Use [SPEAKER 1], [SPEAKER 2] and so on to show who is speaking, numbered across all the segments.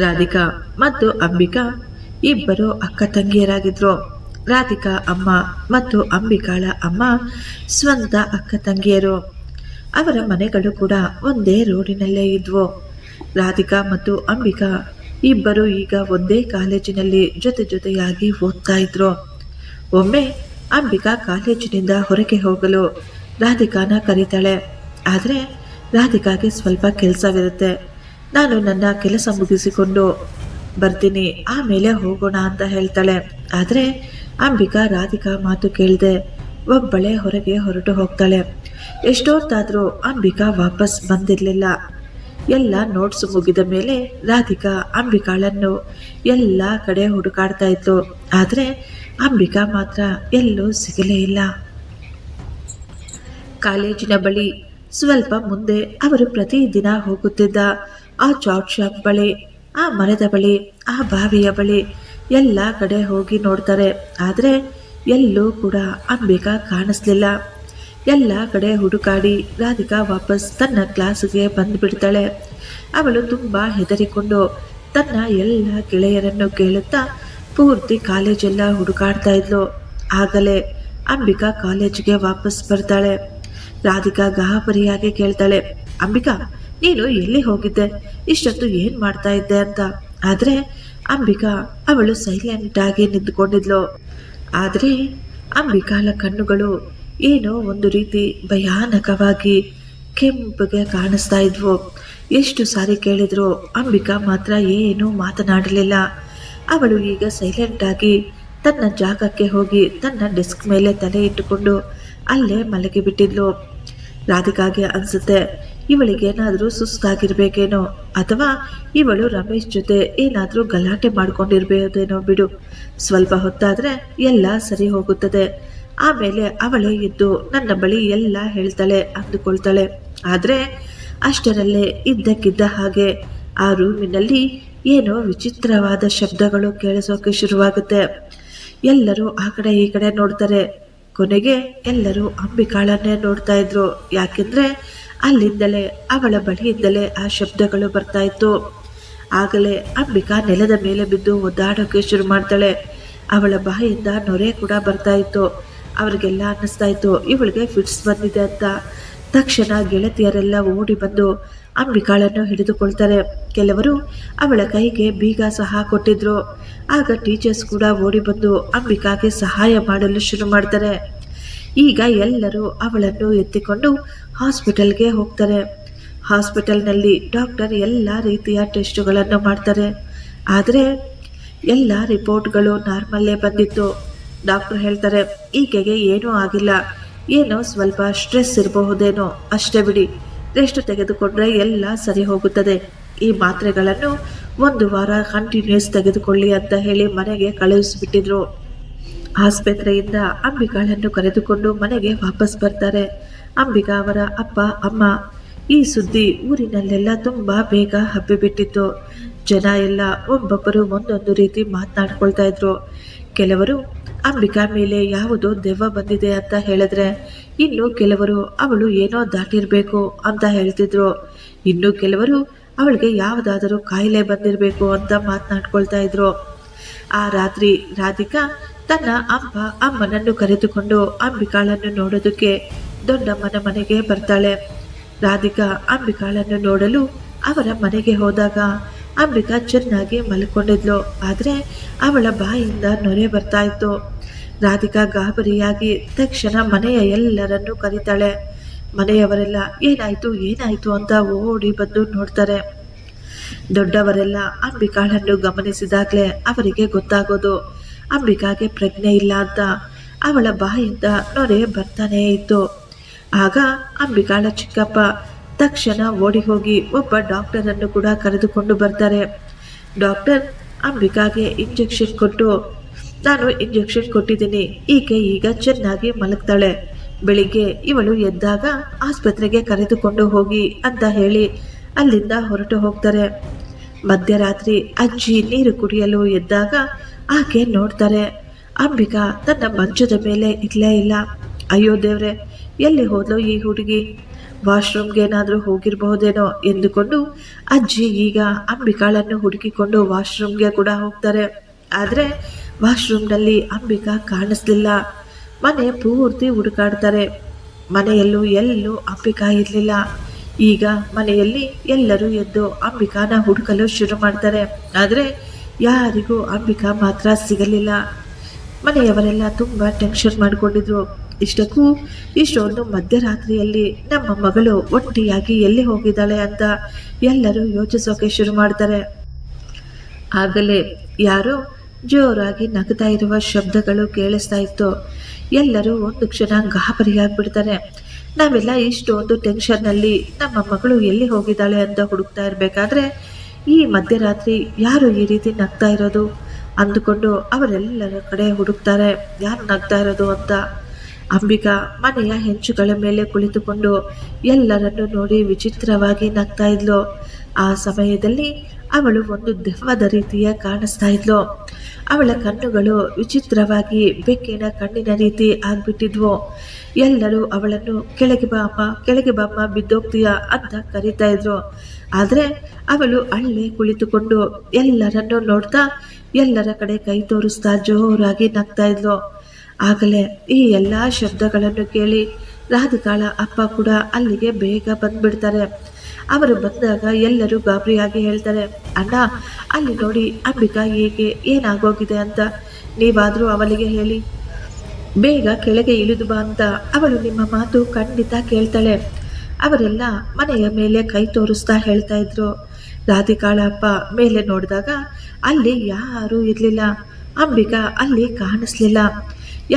[SPEAKER 1] ರಾಧಿಕಾ ಮತ್ತು ಅಂಬಿಕಾ ಇಬ್ಬರು ಅಕ್ಕ ತಂಗಿಯರಾಗಿದ್ರು. ರಾಧಿಕಾ ಅಮ್ಮ ಮತ್ತು ಅಂಬಿಕಾಳ ಅಮ್ಮ ಸ್ವಂತ ಅಕ್ಕ ತಂಗಿಯರು. ಅವರ ಮನೆಗಳು ಕೂಡ ಒಂದೇ ರೋಡಿನಲ್ಲೇ ಇದ್ವು. ರಾಧಿಕಾ ಮತ್ತು ಅಂಬಿಕಾ ಇಬ್ಬರು ಈಗ ಒಂದೇ ಕಾಲೇಜಿನಲ್ಲಿ ಜೊತೆ ಜೊತೆಯಾಗಿ ಓದ್ತಾ ಇದ್ರು. ಒಮ್ಮೆ ಅಂಬಿಕಾ ಕಾಲೇಜಿನಿಂದ ಹೊರಗೆ ಹೋಗಲು ರಾಧಿಕಾನ ಕರೀತಾಳೆ. ಆದರೆ ರಾಧಿಕಾಗೆ ಸ್ವಲ್ಪ ಕೆಲಸವಿರುತ್ತೆ. ನಾನು ನನ್ನ ಕೆಲಸ ಮುಗಿಸಿಕೊಂಡು ಬರ್ತೀನಿ, ಆಮೇಲೆ ಹೋಗೋಣ ಅಂತ ಹೇಳ್ತಾಳೆ. ಆದರೆ ಅಂಬಿಕಾ ರಾಧಿಕಾ ಮಾತು ಕೇಳದೆ ಒಬ್ಬಳೇ ಹೊರಗೆ ಹೊರಟು ಹೋಗ್ತಾಳೆ. ಎಷ್ಟೊತ್ತಾದರೂ ಅಂಬಿಕಾ ವಾಪಸ್ ಬಂದಿರಲಿಲ್ಲ. ಎಲ್ಲ ನೋಟ್ಸ್ ಮುಗಿದ ಮೇಲೆ ರಾಧಿಕಾ ಅಂಬಿಕಾಳನ್ನು ಎಲ್ಲ ಕಡೆ ಹುಡುಕಾಡ್ತಾ ಇತ್ತು. ಆದರೆ ಅಂಬಿಕಾ ಮಾತ್ರ ಎಲ್ಲೂ ಸಿಗಲೇ ಇಲ್ಲ. ಕಾಲೇಜಿನ ಬಳಿ ಸ್ವಲ್ಪ ಮುಂದೆ ಅವರು ಪ್ರತಿದಿನ ಹೋಗುತ್ತಿದ್ದ ಆ ಚಾಟ್ ಶಾಪ್ ಬಳಿ, ಆ ಮರದ ಬಳಿ, ಆ ಬಾವಿಯ ಬಳಿ ಎಲ್ಲ ಕಡೆ ಹೋಗಿ ನೋಡ್ತಾರೆ. ಆದರೆ ಎಲ್ಲೂ ಕೂಡ ಅಂಬಿಕಾ ಕಾಣಿಸ್ಲಿಲ್ಲ. ಎಲ್ಲ ಕಡೆ ಹುಡುಕಾಡಿ ರಾಧಿಕಾ ವಾಪಸ್ ತನ್ನ ಕ್ಲಾಸಿಗೆ ಬಂದುಬಿಡ್ತಾಳೆ. ಅವಳು ತುಂಬ ಹೆದರಿಕೊಂಡು ತನ್ನ ಎಲ್ಲ ಗೆಳೆಯರನ್ನು ಕೇಳುತ್ತಾ ಪೂರ್ತಿ ಕಾಲೇಜೆಲ್ಲ ಹುಡುಕಾಡ್ತಾ ಇದ್ಲು. ಆಗಲೇ ಅಂಬಿಕಾ ಕಾಲೇಜಿಗೆ ವಾಪಸ್ ಬರ್ತಾಳೆ. ರಾಧಿಕಾ ಗಾಬರಿಯಾಗಿ ಕೇಳ್ತಾಳೆ, ಅಂಬಿಕಾ ನೀನು ಎಲ್ಲಿ ಹೋಗಿದ್ದೆ, ಇಷ್ಟೊತ್ತು ಏನು ಮಾಡ್ತಾ ಇದ್ದೆ ಅಂತ. ಆದರೆ ಅಂಬಿಕಾ ಅವಳು ಸೈಲೆಂಟ್ ಆಗಿ ನಿಂತುಕೊಂಡಿದ್ಲು. ಆದರೆ ಅಂಬಿಕಾಳ ಕಣ್ಣುಗಳು ಏನೋ ಒಂದು ರೀತಿ ಭಯಾನಕವಾಗಿ ಕೆಂಪಗೆ ಕಾಣಿಸ್ತಾ ಇದ್ವು. ಎಷ್ಟು ಸಾರಿ ಕೇಳಿದ್ರು ಅಂಬಿಕಾ ಮಾತ್ರ ಏನೂ ಮಾತನಾಡಲಿಲ್ಲ. ಅವಳು ಈಗ ಸೈಲೆಂಟ್ ಆಗಿ ತನ್ನ ಜಾಗಕ್ಕೆ ಹೋಗಿ ತನ್ನ ಡೆಸ್ಕ್ ಮೇಲೆ ತಲೆ ಇಟ್ಟುಕೊಂಡು ಅಲ್ಲೇ ಮಲಗಿಬಿಟ್ಟಿದ್ಲು. ರಾಧಿಕಾಗೆ ಅನಿಸುತ್ತೆ, ಇವಳಿಗೇನಾದರೂ ಸುಸ್ತಾಗಿರ್ಬೇಕೇನೋ, ಅಥವಾ ಇವಳು ರಮೇಶ್ ಜೊತೆ ಏನಾದರೂ ಗಲಾಟೆ ಮಾಡ್ಕೊಂಡಿರ್ಬೋದೇನೋ ಬಿಡು, ಸ್ವಲ್ಪ ಹೊತ್ತಾದರೆ ಎಲ್ಲ ಸರಿ ಹೋಗುತ್ತದೆ, ಆಮೇಲೆ ಅವಳೇ ಇದ್ದು ನನ್ನ ಬಳಿ ಎಲ್ಲ ಹೇಳ್ತಾಳೆ ಅಂದುಕೊಳ್ತಾಳೆ. ಆದರೆ ಅಷ್ಟರಲ್ಲೇ ಇದ್ದಕ್ಕಿದ್ದ ಹಾಗೆ ಆ ರೂಮಿನಲ್ಲಿ ಏನೋ ವಿಚಿತ್ರವಾದ ಶಬ್ದಗಳು ಕೇಳಿಸೋಕೆ ಶುರುವಾಗುತ್ತೆ. ಎಲ್ಲರೂ ಆ ಕಡೆ ಈ ಕಡೆ ನೋಡ್ತಾರೆ. ಕೊನೆಗೆ ಎಲ್ಲರೂ ಅಂಬಿಕಾಳನ್ನೇ ನೋಡ್ತಾ ಇದ್ರು. ಯಾಕೆಂದ್ರೆ ಅಲ್ಲಿಂದಲೇ ಅವಳ ಬಳಿಯಿಂದಲೇ ಆ ಶಬ್ದಗಳು ಬರ್ತಾ ಇತ್ತು. ಆಗಲೇ ಅಂಬಿಕಾ ನೆಲದ ಮೇಲೆ ಬಿದ್ದು ಒದ್ದಾಡೋಕೆ ಶುರು ಮಾಡ್ತಾಳೆ. ಅವಳ ಬಾಯಿಂದ ನೊರೆ ಕೂಡ ಬರ್ತಾ ಇತ್ತು. ಅವ್ರಿಗೆಲ್ಲ ಅನ್ನಿಸ್ತಾ ಇತ್ತು ಇವಳಿಗೆ ಫಿಟ್ಸ್ ಬಂದಿದೆ ಅಂತ. ತಕ್ಷಣ ಗೆಳತಿಯರೆಲ್ಲ ಓಡಿ ಬಂದು ಅಂಬಿಕಾಳನ್ನು ಹಿಡಿದುಕೊಳ್ತಾರೆ. ಕೆಲವರು ಅವಳ ಕೈಗೆ ಬೀಗ ಸಹ ಕೊಟ್ಟಿದ್ರು. ಆಗ ಟೀಚರ್ಸ್ ಕೂಡ ಓಡಿ ಬಂದು ಅಂಬಿಕಾಗೆ ಸಹಾಯ ಮಾಡಲು ಶುರು ಮಾಡ್ತಾರೆ. ಈಗ ಎಲ್ಲರೂ ಅವಳನ್ನು ಎತ್ತಿಕೊಂಡು ಹಾಸ್ಪಿಟಲ್ಗೆ ಹೋಗ್ತಾರೆ. ಹಾಸ್ಪಿಟಲ್ನಲ್ಲಿ ಡಾಕ್ಟರ್ ಎಲ್ಲ ರೀತಿಯ ಟೆಸ್ಟುಗಳನ್ನು ಮಾಡ್ತಾರೆ. ಆದರೆ ಎಲ್ಲ ರಿಪೋರ್ಟ್ಗಳು ನಾರ್ಮಲ್ಲೇ ಬಂದಿತ್ತು. ಡಾಕ್ಟರ್ ಹೇಳ್ತಾರೆ, ಈಕೆಗೆ ಏನೂ ಆಗಿಲ್ಲ, ಏನೋ ಸ್ವಲ್ಪ ಸ್ಟ್ರೆಸ್ ಇರಬಹುದೇನೋ, ಅಷ್ಟೇ ಬಿಡಿ, ರೆಸ್ಟ್ ತೆಗೆದುಕೊಂಡ್ರೆ ಎಲ್ಲ ಸರಿ ಹೋಗುತ್ತದೆ. ಈ ಮಾತ್ರೆಗಳನ್ನು 1 ವಾರ ಕಂಟಿನ್ಯೂಸ್ ತೆಗೆದುಕೊಳ್ಳಿ ಅಂತ ಹೇಳಿ ಮನೆಗೆ ಕಳುಹಿಸಿಬಿಟ್ಟಿದ್ರು. ಆಸ್ಪತ್ರೆಯಿಂದ ಅಂಬಿಕಾಳನ್ನು ಕರೆದುಕೊಂಡು ಮನೆಗೆ ವಾಪಸ್ ಬರ್ತಾರೆ. ಅಂಬಿಕಾ ಅವರ ಅಪ್ಪ ಅಮ್ಮ. ಈ ಸುದ್ದಿ ಊರಿನಲ್ಲೆಲ್ಲ ತುಂಬ ಬೇಗ ಹಬ್ಬಿಬಿಟ್ಟಿತ್ತು. ಜನ ಎಲ್ಲ ಒಬ್ಬೊಬ್ಬರು ಒಂದೊಂದು ರೀತಿ ಮಾತನಾಡ್ಕೊಳ್ತಾ ಇದ್ರು. ಕೆಲವರು ಅಂಬಿಕಾ ಮೇಲೆ ಯಾವುದೋ ದೆವ್ವ ಬಂದಿದೆ ಅಂತ ಹೇಳಿದ್ರೆ, ಇನ್ನು ಕೆಲವರು ಅವಳು ಏನೋ ದಾಟಿರಬೇಕು ಅಂತ ಹೇಳ್ತಿದ್ರು. ಇನ್ನು ಕೆಲವರು ಅವಳಿಗೆ ಯಾವುದಾದರೂ ಕಾಯಿಲೆ ಬಂದಿರಬೇಕು ಅಂತ ಮಾತನಾಡ್ಕೊಳ್ತಾ ಇದ್ರು. ಆ ರಾತ್ರಿ ರಾಧಿಕಾ ತನ್ನ ಅಮ್ಮನನ್ನು ಕರೆದುಕೊಂಡು ಅಂಬಿಕಾಳನ್ನು ನೋಡೋದಕ್ಕೆ ದೊಡ್ಡಮ್ಮನ ಮನೆಗೆ ಬರ್ತಾಳೆ. ರಾಧಿಕಾ ಅಂಬಿಕಾಳನ್ನು ನೋಡಲು ಅವರ ಮನೆಗೆ ಹೋದಾಗ ಅಂಬಿಕಾ ಚೆನ್ನಾಗಿ ಮಲ್ಕೊಂಡಿದ್ಲು. ಆದರೆ ಅವಳ ಬಾಯಿಂದ ನೊರೆ ಬರ್ತಾ ಇತ್ತು. ರಾಧಿಕಾ ಗಾಬರಿಯಾಗಿ ತಕ್ಷಣ ಮನೆಯ ಎಲ್ಲರನ್ನು ಕರೀತಾಳೆ. ಮನೆಯವರೆಲ್ಲ ಏನಾಯ್ತು ಏನಾಯ್ತು ಅಂತ ಓಡಿ ಬಂದು ನೋಡ್ತಾರೆ. ದೊಡ್ಡವರೆಲ್ಲ ಅಂಬಿಕಾಳನ್ನು ಗಮನಿಸಿದಾಗಲೇ ಅವರಿಗೆ ಗೊತ್ತಾಗೋದು ಅಂಬಿಕಾಗೆ ಪ್ರಜ್ಞೆ ಇಲ್ಲ ಅಂತ. ಅವಳ ಬಾಯಿಂದ ನೊರೆ ಬರ್ತಾನೇ ಇತ್ತು. ಆಗ ಅಂಬಿಕಾಳ ಚಿಕ್ಕಪ್ಪ ತಕ್ಷಣ ಓಡಿ ಹೋಗಿ ಒಬ್ಬ ಡಾಕ್ಟರನ್ನು ಕೂಡ ಕರೆದುಕೊಂಡು ಬರ್ತಾರೆ. ಡಾಕ್ಟರ್ ಅಂಬಿಕಾಗೆ ಇಂಜೆಕ್ಷನ್ ಕೊಟ್ಟು, ನಾನು ಇಂಜೆಕ್ಷನ್ ಕೊಟ್ಟಿದ್ದೀನಿ, ಈಕೆ ಈಗ ಚೆನ್ನಾಗಿ ಮಲಗ್ತಾಳೆ, ಬೆಳಿಗ್ಗೆ ಇವಳು ಎದ್ದಾಗ ಆಸ್ಪತ್ರೆಗೆ ಕರೆದುಕೊಂಡು ಹೋಗಿ ಅಂತ ಹೇಳಿ ಅಲ್ಲಿಂದ ಹೊರಟು ಹೋಗ್ತಾರೆ. ಮಧ್ಯರಾತ್ರಿ ಅಜ್ಜಿ ನೀರು ಕುಡಿಯಲು ಎದ್ದಾಗ ಆಕೆ ನೋಡ್ತಾರೆ, ಅಂಬಿಕಾ ತನ್ನ ಮಂಚದ ಮೇಲೆ ಇರಲೇ ಇಲ್ಲ. ಅಯ್ಯೋ ದೇವ್ರೆ, ಎಲ್ಲಿ ಹೋದ್ಲು ಈ ಹುಡುಗಿ? ವಾಶ್ರೂಮ್ಗೆ ಏನಾದರೂ ಹೋಗಿರಬಹುದೇನೋ ಎಂದುಕೊಂಡು ಅಜ್ಜಿ ಈಗ ಅಂಬಿಕಾಳನ್ನು ಹುಡುಕಿಕೊಂಡು ವಾಶ್ರೂಮ್ಗೆ ಕೂಡ ಹೋಗ್ತಾರೆ. ಆದರೆ ವಾಶ್ರೂಮ್ನಲ್ಲಿ ಅಂಬಿಕಾ ಕಾಣಿಸ್ಲಿಲ್ಲ. ಮನೆ ಪೂರ್ತಿ ಹುಡುಕಾಡ್ತಾರೆ. ಮನೆಯಲ್ಲೂ ಎಲ್ಲೂ ಅಂಬಿಕಾ ಇರಲಿಲ್ಲ. ಈಗ ಮನೆಯಲ್ಲಿ ಎಲ್ಲರೂ ಎದ್ದು ಅಂಬಿಕಾನ ಹುಡುಕಲು ಶುರು ಮಾಡ್ತಾರೆ. ಆದರೆ ಯಾರಿಗೂ ಅಂಬಿಕಾ ಮಾತ್ರ ಸಿಗಲಿಲ್ಲ. ಮನೆಯವರೆಲ್ಲ ತುಂಬ ಟೆನ್ಷನ್ ಮಾಡಿಕೊಂಡಿದ್ರು. ಇಷ್ಟಕ್ಕೂ ಇಷ್ಟೊಂದು ಮಧ್ಯರಾತ್ರಿಯಲ್ಲಿ ನಮ್ಮ ಮಗಳು ಒಟ್ಟಿಯಾಗಿ ಎಲ್ಲಿ ಹೋಗಿದ್ದಾಳೆ ಅಂತ ಎಲ್ಲರೂ ಯೋಚಿಸೋಕೆ ಶುರು ಮಾಡ್ತಾರೆ. ಆಗಲೇ ಯಾರೋ ಜೋರಾಗಿ ನಗ್ತಾ ಇರುವ ಶಬ್ದಗಳು ಕೇಳಿಸ್ತಾ ಇತ್ತು. ಎಲ್ಲರೂ ಒಂದು ಕ್ಷಣ ಗಾಬರಿಯಾಗ್ಬಿಡ್ತಾರೆ. ನಾವೆಲ್ಲ ಇಷ್ಟೊಂದು ಟೆನ್ಷನ್ನಲ್ಲಿ ನಮ್ಮ ಮಗಳು ಎಲ್ಲಿ ಹೋಗಿದ್ದಾಳೆ ಅಂತ ಹುಡುಕ್ತಾ ಇರಬೇಕಾದ್ರೆ ಈ ಮಧ್ಯರಾತ್ರಿ ಯಾರು ಈ ರೀತಿ ನಗ್ತಾ ಇರೋದು ಅಂದುಕೊಂಡು ಅವರೆಲ್ಲರ ಕಡೆ ಹುಡುಕ್ತಾರೆ, ಯಾರು ನಗ್ತಾ ಇರೋದು ಅಂತ. ಅಂಬಿಕಾ ಮನೆಯ ಹೆಂಚುಗಳ ಮೇಲೆ ಕುಳಿತುಕೊಂಡು ಎಲ್ಲರನ್ನು ನೋಡಿ ವಿಚಿತ್ರವಾಗಿ ನಗ್ತಾ ಇದ್ಲು. ಆ ಸಮಯದಲ್ಲಿ ಅವಳು ಒಂದು ದೆವ್ವದ ರೀತಿಯ ಕಾಣಿಸ್ತಾ ಇದ್ಲು. ಅವಳ ಕಣ್ಣುಗಳು ವಿಚಿತ್ರವಾಗಿ ಬೆಕ್ಕಿನ ಕಣ್ಣಿನ ರೀತಿ ಆಗ್ಬಿಟ್ಟಿದ್ವು. ಎಲ್ಲರೂ ಅವಳನ್ನು ಕೆಳಗೆ ಬಾ ಅಮ್ಮ, ಕೆಳಗೆ ಬಾ ಅಮ್ಮ, ಬಿದ್ದೋಗ್ತೀಯಾ ಅಂತ ಕರೀತಾ ಇದ್ರು. ಆದರೆ ಅವಳು ಅಲ್ಲೇ ಕುಳಿತುಕೊಂಡು ಎಲ್ಲರನ್ನು ನೋಡ್ತಾ ಎಲ್ಲರ ಕಡೆ ಕೈ ತೋರಿಸ್ತಾ ಜೋರಾಗಿ ನಗ್ತಾ ಇದ್ಲು. ಆಗಲೇ ಈ ಎಲ್ಲ ಶಬ್ದಗಳನ್ನು ಕೇಳಿ ರಾಧಿಕಾಳ ಅಪ್ಪ ಕೂಡ ಅಲ್ಲಿಗೆ ಬೇಗ ಬಂದ್ಬಿಡ್ತಾರೆ. ಅವರು ಬಂದಾಗ ಎಲ್ಲರೂ ಗಾಬರಿಯಾಗಿ ಹೇಳ್ತಾರೆ, ಅಣ್ಣ ಅಲ್ಲಿ ನೋಡಿ ಅಂಬಿಕಾ ಹೇಗೆ ಏನಾಗೋಗಿದೆ ಅಂತ, ನೀವಾದರೂ ಅವಳಿಗೆ ಹೇಳಿ ಬೇಗ ಕೆಳಗೆ ಇಳಿದು ಬಾ ಅಂತ. ಅವಳು ನಿಮ್ಮ ಮಾತು ಖಂಡಿತ ಕೇಳ್ತಾಳೆ. ಅವರೆಲ್ಲ ಮನೆಯ ಮೇಲೆ ಕೈ ತೋರಿಸ್ತಾ ಹೇಳ್ತಾ ಇದ್ರು. ರಾಧಿಕಾಳ ಅಪ್ಪ ಮೇಲೆ ನೋಡಿದಾಗ ಅಲ್ಲಿ ಯಾರೂ ಇರಲಿಲ್ಲ. ಅಂಬಿಕಾ ಅಲ್ಲಿ ಕಾಣಿಸ್ಲಿಲ್ಲ.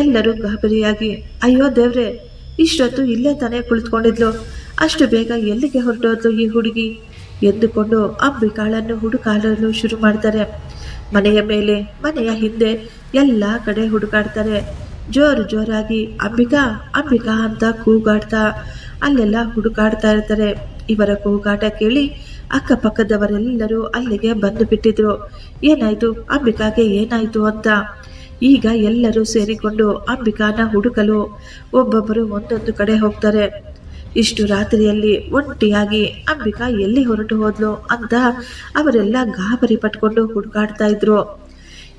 [SPEAKER 1] ಎಲ್ಲರೂ ಗಾಬರಿಯಾಗಿ ಅಯ್ಯೋ ದೇವ್ರೆ, ಇಷ್ಟೊತ್ತು ಇಲ್ಲೇ ತಾನೇ ಕುಳಿತುಕೊಂಡಿದ್ಲು, ಅಷ್ಟು ಬೇಗ ಎಲ್ಲಿಗೆ ಹೊರಟೋದ್ಲು ಈ ಹುಡುಗಿ ಎಂದುಕೊಂಡು ಅಂಬಿಕಾಳನ್ನು ಹುಡುಕಾಡಲು ಶುರು ಮಾಡ್ತಾರೆ. ಮನೆಯ ಮೇಲೆ, ಮನೆಯ ಹಿಂದೆ ಎಲ್ಲ ಕಡೆ ಹುಡುಕಾಡ್ತಾರೆ. ಜೋರಾಗಿ ಅಂಬಿಕಾ ಅಂಬಿಕಾ ಅಂತ ಕೂಗಾಡ್ತಾ ಅಲ್ಲೆಲ್ಲ ಹುಡುಕಾಡ್ತಾ ಇರ್ತಾರೆ. ಇವರ ಕೂಗಾಟ ಕೇಳಿ ಅಕ್ಕಪಕ್ಕದವರೆಲ್ಲರೂ ಅಲ್ಲಿಗೆ ಬಂದು ಬಿಟ್ಟಿದ್ರು. ಏನಾಯ್ತು, ಅಂಬಿಕಾಗೆ ಏನಾಯ್ತು ಅಂತ. ಈಗ ಎಲ್ಲರೂ ಸೇರಿಕೊಂಡು ಅಂಬಿಕಾನ ಹುಡುಕಲು ಒಬ್ಬೊಬ್ಬರು ಒಂದೊಂದು ಕಡೆ ಹೋಗ್ತಾರೆ. ಇಷ್ಟು ರಾತ್ರಿಯಲ್ಲಿ ಒಂಟಿಯಾಗಿ ಅಂಬಿಕಾ ಎಲ್ಲಿ ಹೊರಟು ಹೋದ್ಲು ಅಂತ ಅವರೆಲ್ಲ ಗಾಬರಿ ಪಟ್ಕೊಂಡು ಹುಡುಕಾಡ್ತಾ ಇದ್ರು.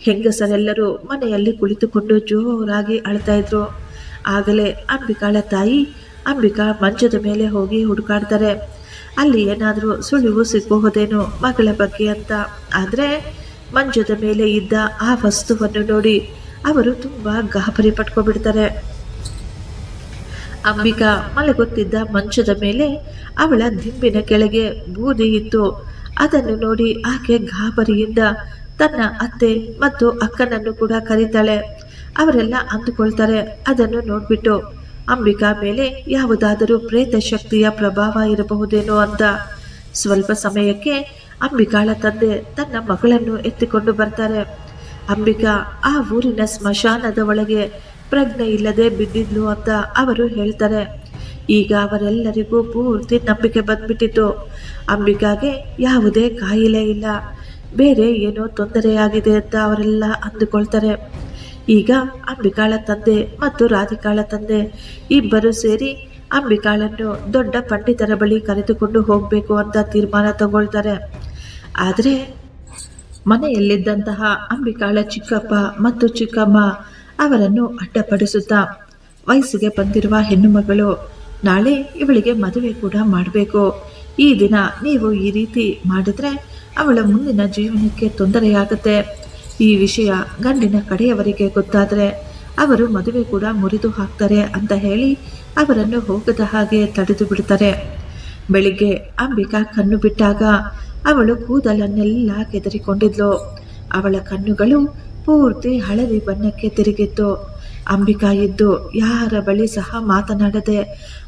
[SPEAKER 1] ಹೆಂಗಸರೆಲ್ಲರೂ ಮನೆಯಲ್ಲಿ ಕುಳಿತುಕೊಂಡು ಜೋರಾಗಿ ಅಳ್ತಾ ಇದ್ರು. ಆಗಲೇ ಅಂಬಿಕಾಳ ತಾಯಿ ಅಂಬಿಕಾ ಮಂಚದ ಮೇಲೆ ಹೋಗಿ ಹುಡುಕಾಡ್ತಾರೆ. ಅಲ್ಲಿ ಏನಾದರೂ ಸುಳಿವು ಸಿಗಬಹುದೇನೋ ಮಗಳ ಬಗ್ಗೆ ಅಂತ. ಆದರೆ ಮಂಚದ ಮೇಲೆ ಇದ್ದ ಆ ವಸ್ತುವನ್ನು ನೋಡಿ ಅವರು ತುಂಬ ಗಾಬರಿ ಪಟ್ಕೊಬಿಡ್ತಾರೆ. ಅಂಬಿಕಾ ಮಲಗುತ್ತಿದ್ದ ಮಂಚದ ಮೇಲೆ ಅವಳ ದಿಂಬಿನ ಕೆಳಗೆ ಬೂದಿ ಇತ್ತು. ಅದನ್ನು ನೋಡಿ ಆಕೆ ಗಾಬರಿಯಿಂದ ತನ್ನ ಅತ್ತೆ ಮತ್ತು ಅಕ್ಕನನ್ನು ಕೂಡ ಕರೀತಾಳೆ. ಅವರೆಲ್ಲ ಅಂದುಕೊಳ್ತಾರೆ ಅದನ್ನು ನೋಡ್ಬಿಟ್ಟು ಅಂಬಿಕಾ ಮೇಲೆ ಯಾವುದಾದರೂ ಪ್ರೇತ ಶಕ್ತಿಯ ಪ್ರಭಾವ ಇರಬಹುದೇನೋ ಅಂತ. ಸ್ವಲ್ಪ ಸಮಯಕ್ಕೆ ಅಂಬಿಕಾಳ ತಂದೆ ತನ್ನ ಮಗಳನ್ನು ಎತ್ತಿಕೊಂಡು ಬರ್ತಾರೆ. ಅಂಬಿಕಾ ಆ ಊರಿನ ಸ್ಮಶಾನದ ಒಳಗೆ ಪ್ರಜ್ಞೆ ಇಲ್ಲದೆ ಬಿದ್ದಿದ್ಲು ಅಂತ ಅವರು ಹೇಳ್ತಾರೆ. ಈಗ ಅವರೆಲ್ಲರಿಗೂ ಪೂರ್ತಿ ನಂಬಿಕೆ ಬಂದ್ಬಿಟ್ಟಿತ್ತು. ಅಂಬಿಕಾಗೆ ಯಾವುದೇ ಕಾಯಿಲೆ ಇಲ್ಲ, ಬೇರೆ ಏನೋ ತೊಂದರೆಯಾಗಿದೆ ಅಂತ ಅವರೆಲ್ಲ ಅಂದುಕೊಳ್ತಾರೆ. ಈಗ ಅಂಬಿಕಾಳ ತಂದೆ ಮತ್ತು ರಾಧಿಕಾಳ ತಂದೆ ಇಬ್ಬರು ಸೇರಿ ಅಂಬಿಕಾಳನ್ನು ದೊಡ್ಡ ಪಂಡಿತರ ಬಳಿ ಕರೆದುಕೊಂಡು ಹೋಗಬೇಕು ಅಂತ ತೀರ್ಮಾನ ತಗೊಳ್ತಾರೆ. ಆದರೆ ಮನೆಯಲ್ಲಿದ್ದಂತಹ ಅಂಬಿಕಾಳ ಚಿಕ್ಕಪ್ಪ ಮತ್ತು ಚಿಕ್ಕಮ್ಮ ಅವರನ್ನು ಅಡ್ಡಪಡಿಸುತ್ತಾ, ವಯಸ್ಸಿಗೆ ಬಂದಿರುವ ಹೆಣ್ಣು ಮಗಳು, ನಾಳೆ ಇವಳಿಗೆ ಮದುವೆ ಕೂಡ ಮಾಡಬೇಕು. ಈ ದಿನ ನೀವು ಈ ರೀತಿ ಮಾಡಿದ್ರೆ ಅವಳ ಮುಂದಿನ ಜೀವನಕ್ಕೆ ತೊಂದರೆಯಾಗುತ್ತೆ. ಈ ವಿಷಯ ಗಂಡಿನ ಕಡೆಯವರಿಗೆ ಗೊತ್ತಾದರೆ ಅವರು ಮದುವೆ ಕೂಡ ಮುರಿದು ಹಾಕ್ತಾರೆ ಅಂತ ಹೇಳಿ ಅವರನ್ನು ಹೋಗದ ಹಾಗೆ ತಡೆದು ಬಿಡ್ತಾರೆ. ಬೆಳಿಗ್ಗೆ ಅಂಬಿಕಾ ಕಣ್ಣು ಬಿಟ್ಟಾಗ ಅವಳು ಕೂದಲನ್ನೆಲ್ಲ ಕೆದರಿಕೊಂಡಿದ್ಲು. ಅವಳ ಕಣ್ಣುಗಳು ಪೂರ್ತಿ ಹಳದಿ ಬಣ್ಣಕ್ಕೆ ತಿರುಗಿತ್ತು. ಅಂಬಿಕಾ ಇದ್ದು ಯಾರ ಬಳಿ ಸಹ ಮಾತನಾಡದೆ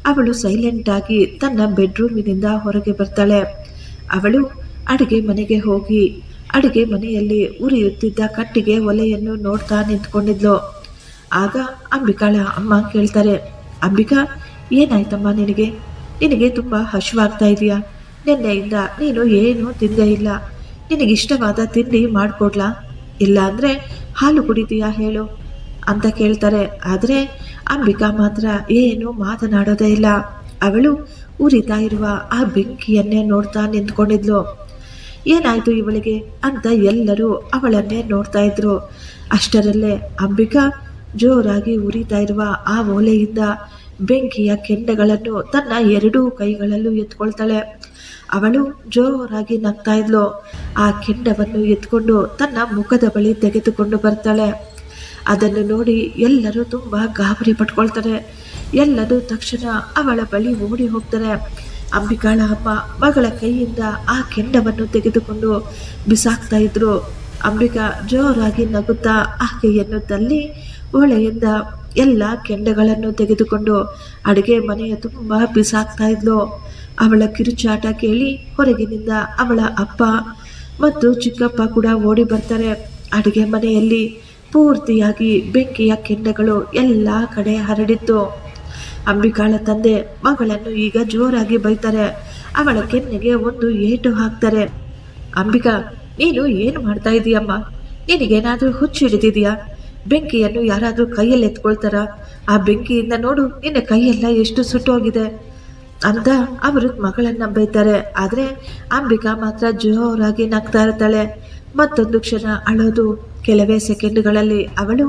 [SPEAKER 1] ಅವಳು ಸೈಲೆಂಟಾಗಿ ತನ್ನ ಬೆಡ್ರೂಮಿನಿಂದ ಹೊರಗೆ ಬರ್ತಾಳೆ. ಅವಳು ಅಡುಗೆ ಮನೆಗೆ ಹೋಗಿ ಅಡುಗೆ ಮನೆಯಲ್ಲಿ ಉರಿಯುತ್ತಿದ್ದ ಕಟ್ಟಿಗೆ ಒಲೆಯನ್ನು ನೋಡ್ತಾ ನಿಂತ್ಕೊಂಡಿದ್ಲು. ಆಗ ಅಂಬಿಕಾಳ ಅಮ್ಮ ಕೇಳ್ತಾರೆ, ಅಂಬಿಕಾ ಏನಾಯ್ತಮ್ಮ ನಿನಗೆ ತುಂಬ ಹಸಿವಾಗ್ತಾ ಇದೆಯಾ? ನಿನ್ನೆಯಿಂದ ನೀನು ಏನೂ ತಿಂದೇ ಇಲ್ಲ. ನಿನಗಿಷ್ಟವಾದ ತಿಂಡಿ ಮಾಡಿಕೊಡ್ಲಾ, ಇಲ್ಲ ಅಂದರೆ ಹಾಲು ಕುಡಿತೀಯಾ ಹೇಳು ಅಂತ ಕೇಳ್ತಾರೆ. ಆದರೆ ಅಂಬಿಕಾ ಮಾತ್ರ ಏನೂ ಮಾತನಾಡೋದೇ ಇಲ್ಲ. ಅವಳು ಉರಿತಾ ಇರುವ ಆ ಬೆಂಕಿಯನ್ನೇ ನೋಡ್ತಾ ನಿಂತ್ಕೊಂಡಿದ್ಲು. ಏನಾಯ್ತು ಇವಳಿಗೆ ಅಂತ ಎಲ್ಲರೂ ಅವಳನ್ನೇ ನೋಡ್ತಾ ಇದ್ರು. ಅಷ್ಟರಲ್ಲೇ ಅಂಬಿಕಾ ಜೋರಾಗಿ ಉರಿತಾ ಇರುವ ಆ ಓಲೆಯಿಂದ ಬೆಂಕಿಯ ಕೆಂಡಗಳನ್ನು ತನ್ನ ಎರಡೂ ಕೈಗಳಲ್ಲೂ ಎತ್ಕೊಳ್ತಾಳೆ. ಅವಳು ಜೋರಾಗಿ ನಗ್ತಾ ಇದ್ಲು. ಆ ಕೆಂಡವನ್ನು ಎತ್ಕೊಂಡು ತನ್ನ ಮುಖದ ಬಳಿ ತೆಗೆದುಕೊಂಡು ಬರ್ತಾಳೆ. ಅದನ್ನು ನೋಡಿ ಎಲ್ಲರೂ ತುಂಬ ಗಾಬರಿ ಪಟ್ಕೊಳ್ತಾರೆ. ಎಲ್ಲರೂ ತಕ್ಷಣ ಅವಳ ಬಳಿ ಓಡಿ ಹೋಗ್ತಾರೆ. ಅಂಬಿಕಾಳ ಅಮ್ಮ ಮಗಳ ಕೈಯಿಂದ ಆ ಕೆಂಡವನ್ನು ತೆಗೆದುಕೊಂಡು ಬಿಸಾಕ್ತಾ ಇದ್ರು. ಅಂಬಿಕಾ ಜೋರಾಗಿ ನಗುತ್ತಾ ಆಕೆಯನ್ನು ತಳ್ಳಿ ಒಳೆಯಿಂದ ಎಲ್ಲ ಕೆಂಡಗಳನ್ನು ತೆಗೆದುಕೊಂಡು ಅಡುಗೆ ಮನೆಯ ತುಂಬ ಬಿಸಾಕ್ತಾ ಇದ್ಲು. ಅವಳ ಕಿರುಚಾಟ ಕೇಳಿ ಹೊರಗಿನಿಂದ ಅವಳ ಅಪ್ಪ ಮತ್ತು ಚಿಕ್ಕಪ್ಪ ಕೂಡ ಓಡಿ ಬರ್ತಾರೆ. ಅಡುಗೆ ಮನೆಯಲ್ಲಿ ಪೂರ್ತಿಯಾಗಿ ಬೆಂಕಿಯ ಕೆಂಡಗಳು ಎಲ್ಲ ಕಡೆ ಹರಡಿತ್ತು. ಅಂಬಿಕಾಳ ತಂದೆ ಮಗಳನ್ನು ಈಗ ಜೋರಾಗಿ ಬೈತಾರೆ. ಅವಳ ಕೆನ್ನೆಗೆ ಒಂದು ಏಟು ಹಾಕ್ತಾರೆ. ಅಂಬಿಕಾ, ನೀನು ಏನು ಮಾಡ್ತಾ ಇದೀಯಮ್ಮ? ನಿನಗೇನಾದರೂ ಹುಚ್ಚು ಹಿಡಿದಿದೆಯಾ? ಬೆಂಕಿಯನ್ನು ಯಾರಾದರೂ ಕೈಯಲ್ಲಿ ಎತ್ಕೊಳ್ತಾರ? ಆ ಬೆಂಕಿಯಿಂದ ನೋಡು ನಿನ್ನ ಕೈಯೆಲ್ಲ ಎಷ್ಟು ಸುಟ್ಟೋಗಿದೆ ಅಂತ ಅವರು ಮಗಳನ್ನ ಬೈತಾರೆ. ಆದರೆ ಅಂಬಿಕಾ ಮಾತ್ರ ಜೋರಾಗಿ ನಗ್ತಾ ಇರ್ತಾಳೆ. ಮತ್ತೊಂದು ಕ್ಷಣ ಅಳೋದು. ಕೆಲವೇ ಸೆಕೆಂಡ್ಗಳಲ್ಲಿ ಅವಳು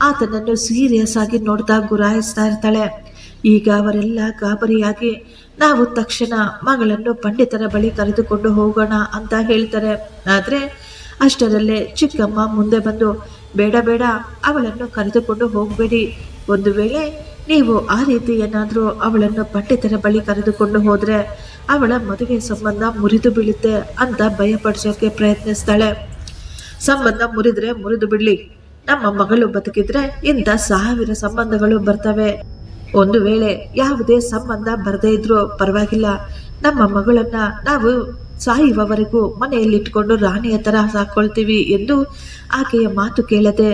[SPEAKER 1] ಆತನನ್ನು ಸೀರಿಯಸ್ ಆಗಿ ನೋಡ್ತಾ ಗುರಾಯಿಸ್ತಾ ಇರ್ತಾಳೆ. ಈಗ ಅವರೆಲ್ಲ ಗಾಬರಿಯಾಗಿ ನಾವು ತಕ್ಷಣ ಮಗಳನ್ನು ಪಂಡಿತರ ಬಳಿ ಕರೆದುಕೊಂಡು ಹೋಗೋಣ ಅಂತ ಹೇಳ್ತಾರೆ. ಆದರೆ ಅಷ್ಟರಲ್ಲೇ ಚಿಕ್ಕಮ್ಮ ಮುಂದೆ ಬಂದು, ಬೇಡ ಬೇಡ, ಅವಳನ್ನು ಕರೆದುಕೊಂಡು ಹೋಗಬೇಡಿ. ಒಂದು ವೇಳೆ ನೀವು ಆ ರೀತಿ ಏನಾದರೂ ಅವಳನ್ನು ಪಂಡಿತರ ಬಳಿ ಕರೆದುಕೊಂಡು ಹೋದರೆ ಅವಳ ಮದುವೆ ಸಂಬಂಧ ಮುರಿದು ಬೀಳುತ್ತೆ ಅಂತ ಭಯಪಡಿಸೋಕೆ ಪ್ರಯತ್ನಿಸ್ತಾಳೆ. ಸಂಬಂಧ ಮುರಿದ್ರೆ ಮುರಿದು ಬಿಡಲಿ, ನಮ್ಮ ಮಗಳು ಬದುಕಿದ್ರೆ ಇಂಥ 1000 ಸಂಬಂಧಗಳು ಬರ್ತವೆ. ಒಂದು ವೇಳೆ ಯಾವುದೇ ಸಂಬಂಧ ಬರದೇ ಇದ್ರೂ ಪರವಾಗಿಲ್ಲ, ನಮ್ಮ ಮಗಳನ್ನ ನಾವು ಸಾಯುವವರೆಗೂ ಮನೆಯಲ್ಲಿಟ್ಕೊಂಡು ರಾಣಿಯ ಥರ ಸಾಕೊಳ್ತೀವಿ ಎಂದು ಆಕೆಯ ಮಾತು ಕೇಳದೆ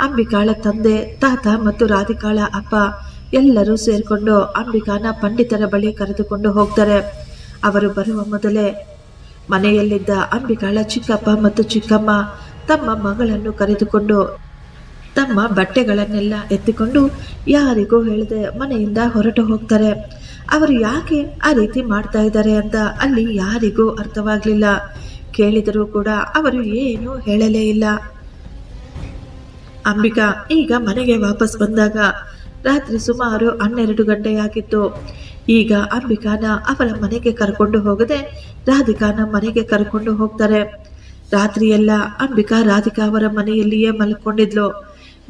[SPEAKER 1] ಅಂಬಿಕಾಳ ತಂದೆ, ತಾತ ಮತ್ತು ರಾಧಿಕಾಳ ಅಪ್ಪ ಎಲ್ಲರೂ ಸೇರಿಕೊಂಡು ಅಂಬಿಕಾನ ಪಂಡಿತರ ಬಳಿ ಕರೆದುಕೊಂಡು ಹೋಗ್ತಾರೆ. ಅವರು ಬರುವ ಮೊದಲೇ ಮನೆಯಲ್ಲಿದ್ದ ಅಂಬಿಕಾಳ ಚಿಕ್ಕಪ್ಪ ಮತ್ತು ಚಿಕ್ಕಮ್ಮ ತಮ್ಮ ಮಗಳನ್ನು ಕರೆದುಕೊಂಡು ತಮ್ಮ ಬಟ್ಟೆಗಳನ್ನೆಲ್ಲ ಎತ್ತಿಕೊಂಡು ಯಾರಿಗೂ ಹೇಳದೆ ಮನೆಯಿಂದ ಹೊರಟು ಹೋಗ್ತಾರೆ. ಅವರು ಯಾಕೆ ಆ ರೀತಿ ಮಾಡ್ತಾ ಇದ್ದಾರೆ ಅಂತ ಅಲ್ಲಿ ಯಾರಿಗೂ ಅರ್ಥವಾಗಲಿಲ್ಲ. ಕೇಳಿದರೂ ಕೂಡ ಅವರು ಏನೂ ಹೇಳಲೇ ಇಲ್ಲ. ಅಂಬಿಕಾ ಈಗ ಮನೆಗೆ ವಾಪಸ್ ಬಂದಾಗ ರಾತ್ರಿ ಸುಮಾರು 12 ಗಂಟೆಯಾಗಿತ್ತು. ಈಗ ಅಂಬಿಕಾನ ಅವರ ಮನೆಗೆ ಕರ್ಕೊಂಡು ಹೋಗದೆ ರಾಧಿಕಾನ ಮನೆಗೆ ಕರ್ಕೊಂಡು ಹೋಗ್ತಾರೆ. ರಾತ್ರಿಯೆಲ್ಲ ಅಂಬಿಕಾ ರಾಧಿಕಾ ಅವರ ಮನೆಯಲ್ಲಿಯೇ ಮಲ್ಕೊಂಡಿದ್ಲು.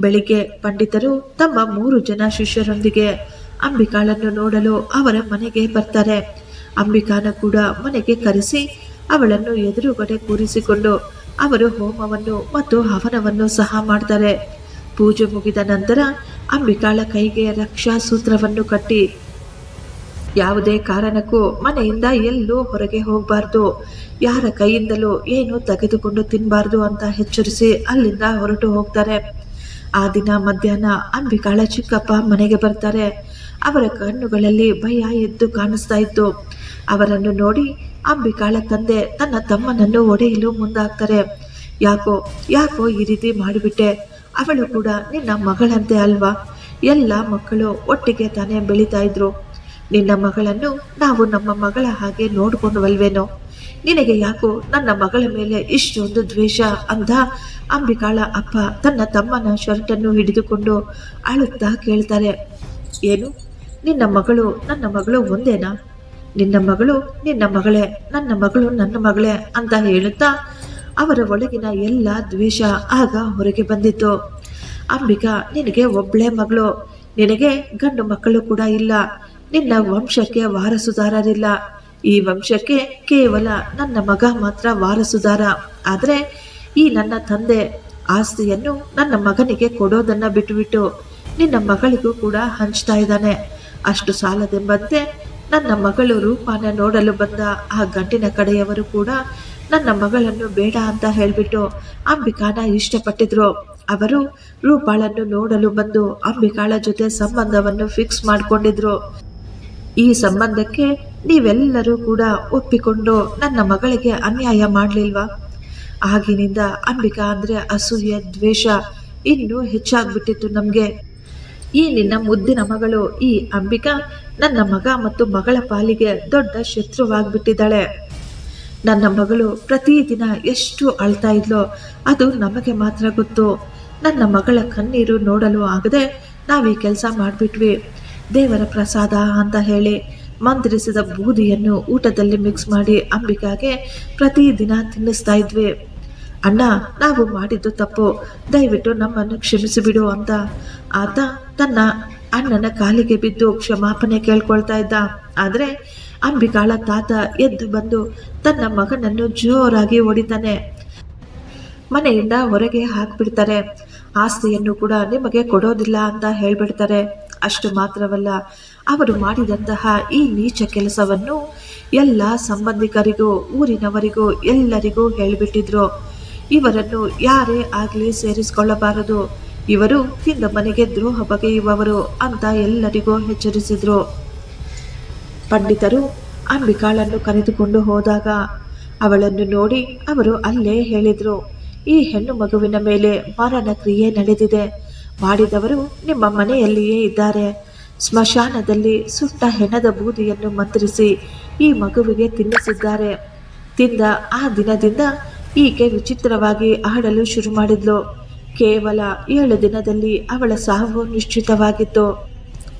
[SPEAKER 1] ಬೆಳಿಗ್ಗೆ ಪಂಡಿತರು ತಮ್ಮ 3 ಜನ ಶಿಷ್ಯರೊಂದಿಗೆ ಅಂಬಿಕಾಳನ್ನು ನೋಡಲು ಅವರ ಮನೆಗೆ ಬರ್ತಾರೆ. ಅಂಬಿಕಾನ ಕೂಡ ಮನೆಗೆ ಕರೆಸಿ ಅವಳನ್ನು ಎದುರುಗಡೆ ಕೂರಿಸಿಕೊಂಡು ಅವರು ಹೋಮವನ್ನು ಮತ್ತು ಹವನವನ್ನು ಸಹ ಮಾಡ್ತಾರೆ. ಪೂಜೆ ಮುಗಿದ ನಂತರ ಅಂಬಿಕಾಳ ಕೈಗೆ ರಕ್ಷಾ ಸೂತ್ರವನ್ನು ಕಟ್ಟಿ ಯಾವುದೇ ಕಾರಣಕ್ಕೂ ಮನೆಯಿಂದ ಎಲ್ಲೂ ಹೊರಗೆ ಹೋಗಬಾರ್ದು, ಯಾರ ಕೈಯಿಂದಲೂ ಏನು ತೆಗೆದುಕೊಂಡು ತಿನ್ನಬಾರ್ದು ಅಂತ ಎಚ್ಚರಿಸಿ ಅಲ್ಲಿಂದ ಹೊರಟು ಹೋಗ್ತಾರೆ. ಆ ದಿನ ಮಧ್ಯಾಹ್ನ ಅಂಬಿಕಾಳ ಚಿಕ್ಕಪ್ಪ ಮನೆಗೆ ಬರ್ತಾರೆ. ಅವರ ಕಣ್ಣುಗಳಲ್ಲಿ ಭಯ ಎದ್ದು ಕಾಣಿಸ್ತಾ ಇತ್ತು. ಅವರನ್ನು ನೋಡಿ ಅಂಬಿಕಾಳ ತಂದೆ ತನ್ನ ತಮ್ಮನನ್ನು ಒಡೆಯಲು ಮುಂದಾಗ್ತಾರೆ. ಯಾಕೋ ಯಾಕೋ ಈ ರೀತಿ ಮಾಡಿಬಿಟ್ಟೆ? ಅವಳು ಕೂಡ ನಿನ್ನ ಮಗಳಂತೆ ಅಲ್ವಾ? ಎಲ್ಲ ಮಕ್ಕಳು ಒಟ್ಟಿಗೆ ತಾನೇ ಬೆಳೀತಾ ಇದ್ರು. ನಿನ್ನ ಮಗಳನ್ನು ನಾವು ನಮ್ಮ ಮಗಳ ಹಾಗೆ ನೋಡ್ಕೊಂಡ್ವಲ್ವೇನೋ? ನಿನಗೆ ಯಾಕೋ ನನ್ನ ಮಗಳ ಮೇಲೆ ಇಷ್ಟೊಂದು ದ್ವೇಷ ಅಂತ ಅಂಬಿಕಾಳ ಅಪ್ಪ ತನ್ನ ತಮ್ಮನ ಶರ್ಟನ್ನು ಹಿಡಿದುಕೊಂಡು ಅಳುತ್ತಾ ಕೇಳ್ತಾರೆ. ಏನು, ನಿನ್ನ ಮಗಳು ನನ್ನ ಮಗಳು ಒಂದೇನಾ? ನಿನ್ನ ಮಗಳು ನಿನ್ನ ಮಗಳೇ, ನನ್ನ ಮಗಳು ನನ್ನ ಮಗಳೇ ಅಂತ ಹೇಳುತ್ತಾ ಅವರ ಒಳಗಿನ ಎಲ್ಲ ದ್ವೇಷ ಆಗ ಹೊರಗೆ ಬಂದಿತ್ತು. ಅಂಬಿಕಾ, ನಿನಗೆ ಒಬ್ಬಳೇ ಮಗಳು, ನಿನಗೆ ಗಂಡು ಮಕ್ಕಳು ಕೂಡ ಇಲ್ಲ. ನಿನ್ನ ವಂಶಕ್ಕೆ ವಾರಸುದಾರರಿಲ್ಲ. ಈ ವಂಶಕ್ಕೆ ಕೇವಲ ನನ್ನ ಮಗ ಮಾತ್ರ ವಾರಸುದಾರ. ಆದರೆ ಈ ನನ್ನ ತಂದೆ ಆಸ್ತಿಯನ್ನು ನನ್ನ ಮಗನಿಗೆ ಕೊಡೋದನ್ನು ಬಿಟ್ಟುಬಿಟ್ಟು ನಿನ್ನ ಮಗಳಿಗೂ ಕೂಡ ಹಂಚ್ತಾ ಇದ್ದಾನೆ. ಅಷ್ಟು ಸಾಲದೆಂಬಂತೆ ನನ್ನ ಮಗಳು ರೂಪಾನ ನೋಡಲು ಬಂದ ಆ ಗಂಡಿನ ಕಡೆಯವರು ಕೂಡ ನನ್ನ ಮಗಳನ್ನು ಬೇಡ ಅಂತ ಹೇಳಿಬಿಟ್ಟು ಅಂಬಿಕಾನ ಇಷ್ಟಪಟ್ಟಿದ್ರು. ಅವರು ರೂಪಾಳನ್ನು ನೋಡಲು ಬಂದು ಅಂಬಿಕಾಳ ಜೊತೆ ಸಂಬಂಧವನ್ನು ಫಿಕ್ಸ್ ಮಾಡಿಕೊಂಡಿದ್ರು. ಈ ಸಂಬಂಧಕ್ಕೆ ನೀವೆಲ್ಲರೂ ಕೂಡ ಒಪ್ಪಿಕೊಂಡು ನನ್ನ ಮಗಳಿಗೆ ಅನ್ಯಾಯ ಮಾಡಲಿಲ್ವಾ? ಆಗಿನಿಂದ ಅಂಬಿಕಾ ಅಂದರೆ ಅಸೂಯೆ, ದ್ವೇಷ ಇನ್ನೂ ಹೆಚ್ಚಾಗ್ಬಿಟ್ಟಿತ್ತು ನಮಗೆ. ಈ ನಿನ್ನ ಮುದ್ದಿನ ಮಗಳು ಈ ಅಂಬಿಕಾ ನನ್ನ ಮಗ ಮತ್ತು ಮಗಳ ಪಾಲಿಗೆ ದೊಡ್ಡ ಶತ್ರುವಾಗ್ಬಿಟ್ಟಿದ್ದಾಳೆ. ನನ್ನ ಮಗಳು ಪ್ರತಿದಿನ ಎಷ್ಟು ಅಳ್ತಾ ಇದ್ಲೋ ಅದು ನಮಗೆ ಮಾತ್ರ ಗೊತ್ತು. ನನ್ನ ಮಗಳ ಕಣ್ಣೀರು ನೋಡಲು ಆಗದೆ ನಾವೀ ಕೆಲಸ ಮಾಡಿಬಿಟ್ವಿ. ದೇವರ ಪ್ರಸಾದ ಅಂತ ಹೇಳಿ ಮಂತ್ರಿಸಿದ ಬೂದಿಯನ್ನು ಊಟದಲ್ಲಿ ಮಿಕ್ಸ್ ಮಾಡಿ ಅಂಬಿಕಾಗೆ ಪ್ರತಿದಿನ ತಿನ್ನಿಸ್ತಾ ಇದ್ವಿ. ಅಣ್ಣ, ನಾವು ಮಾಡಿದ್ದು ತಪ್ಪು, ದಯವಿಟ್ಟು ನಮ್ಮನ್ನು ಕ್ಷಮಿಸಿಬಿಡು ಅಂತ ಆತ ತನ್ನ ಅಣ್ಣನ ಕಾಲಿಗೆ ಬಿದ್ದು ಕ್ಷಮಾಪಣೆ ಕೇಳ್ಕೊಳ್ತಾ ಇದ್ದ. ಆದರೆ ಅಂಬಿಕಾಳ ತಾತ ಎದ್ದು ಬಂದು ತನ್ನ ಮಗನನ್ನು ಜೋರಾಗಿ ಹೊಡಿತಾನೆ. ಮನೆಯಿಂದ ಹೊರಗೆ ಹಾಕ್ಬಿಡ್ತಾರೆ. ಆಸ್ತಿಯನ್ನು ಕೂಡ ನಿಮಗೆ ಕೊಡೋದಿಲ್ಲ ಅಂತ ಹೇಳ್ಬಿಡ್ತಾರೆ. ಅಷ್ಟು ಮಾತ್ರವಲ್ಲ, ಅವರು ಮಾಡಿದಂತಹ ಈ ನೀಚ ಕೆಲಸವನ್ನು ಎಲ್ಲ ಸಂಬಂಧಿಕರಿಗೂ ಊರಿನವರಿಗೂ ಎಲ್ಲರಿಗೂ ಹೇಳಿಬಿಟ್ಟಿದ್ರು. ಇವರನ್ನು ಯಾರೇ ಆಗಲಿ ಸೇರಿಸಿಕೊಳ್ಳಬಾರದು, ಇವರು ತಿಂದ ಮನೆಗೆ ದ್ರೋಹ ಬಗೆಯುವವರು ಅಂತ ಎಲ್ಲರಿಗೂ ಎಚ್ಚರಿಸಿದ್ರು. ಪಂಡಿತರು ಅಂಬಿಕಾಳನ್ನು ಕರೆದುಕೊಂಡು ಹೋದಾಗ ಅವಳನ್ನು ನೋಡಿ ಅವರು ಅಲ್ಲೇ ಹೇಳಿದ್ರು, ಈ ಹೆಣ್ಣು ಮಗುವಿನ ಮೇಲೆ ಮರಣ ಕ್ರಿಯೆ ನಡೆದಿದೆ. ಮಾಡಿದವರು ನಿಮ್ಮ ಮನೆಯಲ್ಲಿಯೇ ಇದ್ದಾರೆ. ಸ್ಮಶಾನದಲ್ಲಿ ಸುಟ್ಟ ಹೆಣದ ಬೂದಿಯನ್ನು ಮಂತ್ರಿಸಿ ಈ ಮಗುವಿಗೆ ತಿನ್ನಿಸಿದ್ದಾರೆ. ತಿಂದ ಆ ದಿನದಿಂದ ಈಕೆ ವಿಚಿತ್ರವಾಗಿ ಆಡಲು ಶುರು ಮಾಡಿದ್ಲು. ಕೇವಲ 7 ದಿನದಲ್ಲಿ ಅವಳ ಸಾವು ನಿಶ್ಚಿತವಾಗಿತ್ತು.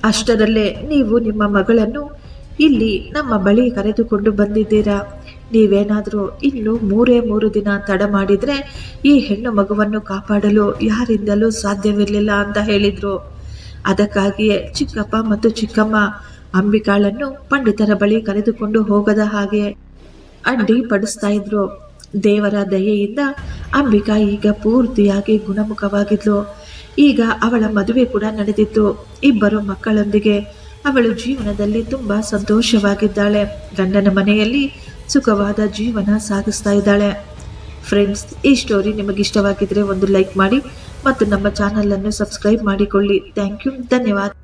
[SPEAKER 1] ಅಷ್ಟರಲ್ಲೇ ನೀವು ನಿಮ್ಮ ಮಗಳನ್ನು ಇಲ್ಲಿ ನಮ್ಮ ಬಳಿ ಕರೆದುಕೊಂಡು ಬಂದಿದ್ದೀರಾ. ನೀವೇನಾದರೂ ಇನ್ನು 3 ದಿನ ತಡ ಮಾಡಿದರೆ ಈ ಹೆಣ್ಣು ಮಗುವನ್ನು ಕಾಪಾಡಲು ಯಾರಿಂದಲೂ ಸಾಧ್ಯವಿರಲಿಲ್ಲ ಅಂತ ಹೇಳಿದರು. ಅದಕ್ಕಾಗಿಯೇ ಚಿಕ್ಕಪ್ಪ ಮತ್ತು ಚಿಕ್ಕಮ್ಮ ಅಂಬಿಕಾಳನ್ನು ಪಂಡಿತರ ಬಳಿ ಕರೆದುಕೊಂಡು ಹೋಗದ ಹಾಗೆ ಅಡ್ಡಿ ಪಡಿಸ್ತಾ ಇದ್ರು. ದೇವರ ದಯೆಯಿಂದ ಅಂಬಿಕಾ ಈಗ ಪೂರ್ತಿಯಾಗಿ ಗುಣಮುಖವಾಗಿದ್ಲು. ಈಗ ಅವಳ ಮದುವೆ ಕೂಡ ನಡೆದಿತ್ತು. 2 ಮಕ್ಕಳೊಂದಿಗೆ ಅವಳು ಜೀವನದಲ್ಲಿ ತುಂಬ ಸಂತೋಷವಾಗಿದ್ದಾಳೆ. ಗಂಡನ ಮನೆಯಲ್ಲಿ ಸುಖವಾದ ಜೀವನ ಸಾಗಿಸ್ತಾ ಇದ್ದಾಳೆ. ಫ್ರೆಂಡ್ಸ್, ಈ ಸ್ಟೋರಿ ನಿಮಗಿಷ್ಟವಾಗಿದ್ದರೆ ಒಂದು ಲೈಕ್ ಮಾಡಿ ಮತ್ತು ನಮ್ಮ ಚಾನಲನ್ನು ಸಬ್ಸ್ಕ್ರೈಬ್ ಮಾಡಿಕೊಳ್ಳಿ. ಥ್ಯಾಂಕ್ ಯು, ಧನ್ಯವಾದ.